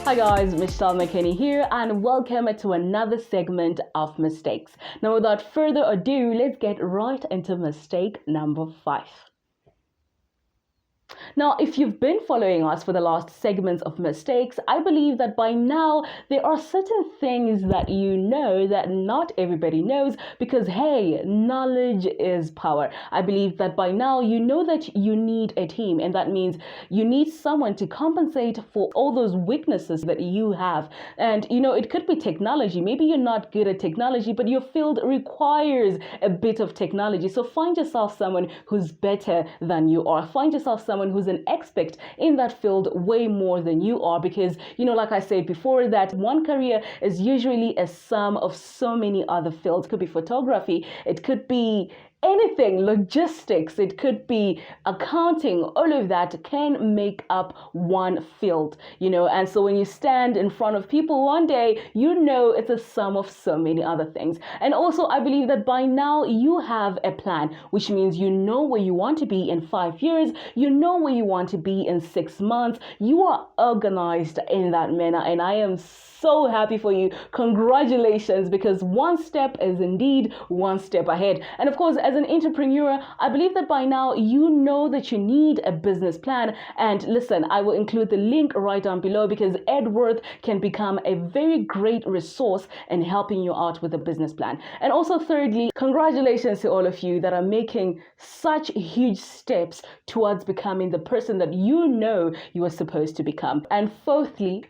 Hi guys, Michelle McKinney here and welcome to another segment of mistakes. Now without further ado, let's get right into mistake number 5. Now, if you've been following us for the last segments of mistakes, I believe that by now there are certain things that you know that not everybody knows because, hey, knowledge is power. I believe that by now you know that you need a team, and that means you need someone to compensate for all those weaknesses that you have. And, it could be technology. Maybe you're not good at technology, but your field requires a bit of technology. So find yourself someone who's better than you are. Find yourself someone who's an expert in that field way more than you are, because like I said before, that one career is usually a sum of so many other fields. It could be photography, it could be anything, logistics, it could be accounting. All of that can make up one field, and so when you stand in front of people one day, it's a sum of so many other things. And also, I believe that by now you have a plan, which means you know where you want to be in 5 years, you know where you want to be in 6 months. You are organized in that manner, and I am so happy for you. Congratulations, because one step is indeed one step ahead. And of course, as an entrepreneur, I believe that by now you know that you need a business plan. And listen, I will include the link right down below, because Adworth can become a very great resource in helping you out with a business plan. And also, thirdly, congratulations to all of you that are making such huge steps towards becoming the person that you are supposed to become. And fourthly,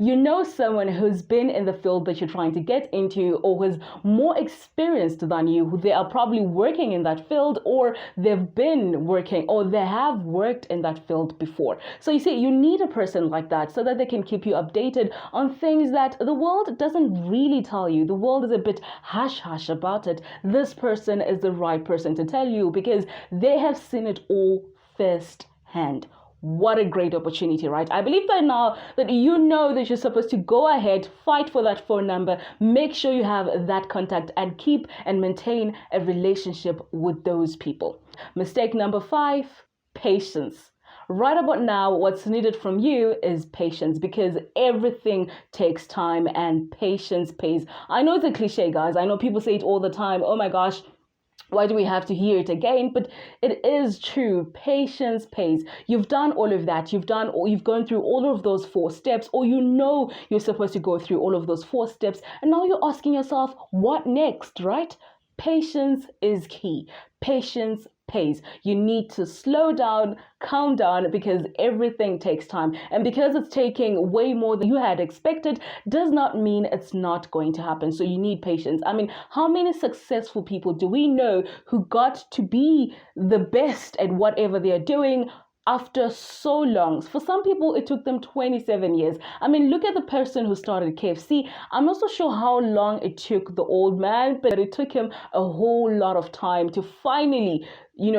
someone who's been in the field that you're trying to get into, or who's more experienced than you, who they are probably working in that field, or they've been working, or they have worked in that field before. So you see, you need a person like that so that they can keep you updated on things that the world doesn't really tell you. The world is a bit hush-hush about it. This person is the right person to tell you because they have seen it all firsthand. What a great opportunity, right? I believe by now that that you're supposed to go ahead, fight for that phone number, make sure you have that contact, and keep and maintain a relationship with those people. Mistake number 5, patience. Right about now, what's needed from you is patience, because everything takes time and patience pays. I know it's a cliche, guys. I know people say it all the time. Oh my gosh, why do we have to hear it again? But it is true. Patience pays. You've done all of that. You've gone through all of those 4 steps, or you're supposed to go through all of those 4 steps. And now you're asking yourself, what next, right? Patience is key. Patience pays. You need to slow down, calm down, because everything takes time. And because it's taking way more than you had expected does not mean it's not going to happen. So you need patience. I mean, how many successful people do we know who got to be the best at whatever they're doing after so long? For some people, it took them 27 years. I mean, look at the person who started KFC. I'm not so sure how long it took the old man, but it took him a whole lot of time to finally,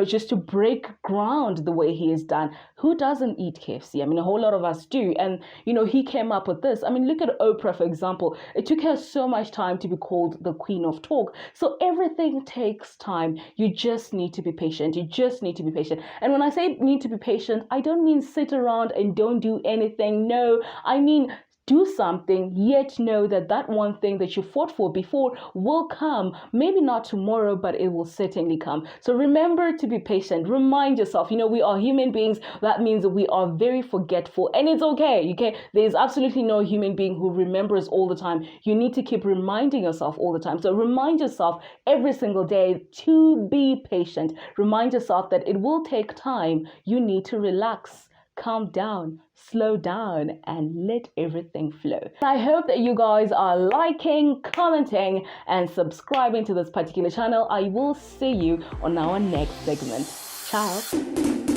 just to break ground the way he is done. Who doesn't eat KFC? I mean, a whole lot of us do. And, he came up with this. I mean, look at Oprah, for example. It took her so much time to be called the queen of talk. So everything takes time. You just need to be patient. You just need to be patient. And when I say need to be patient, I don't mean sit around and don't do anything. No, I mean do something, yet know that that one thing that you fought for before will come. Maybe not tomorrow, but it will certainly come. So remember to be patient. Remind yourself, we are human beings. That means that we are very forgetful, and it's okay. Okay, there's absolutely no human being who remembers all the time. You need to keep reminding yourself all the time. So remind yourself every single day to be patient. Remind yourself that it will take time. You need to relax, calm down, slow down, and let everything flow. I hope that you guys are liking, commenting, and subscribing to this particular channel. I will see you on our next segment. Ciao.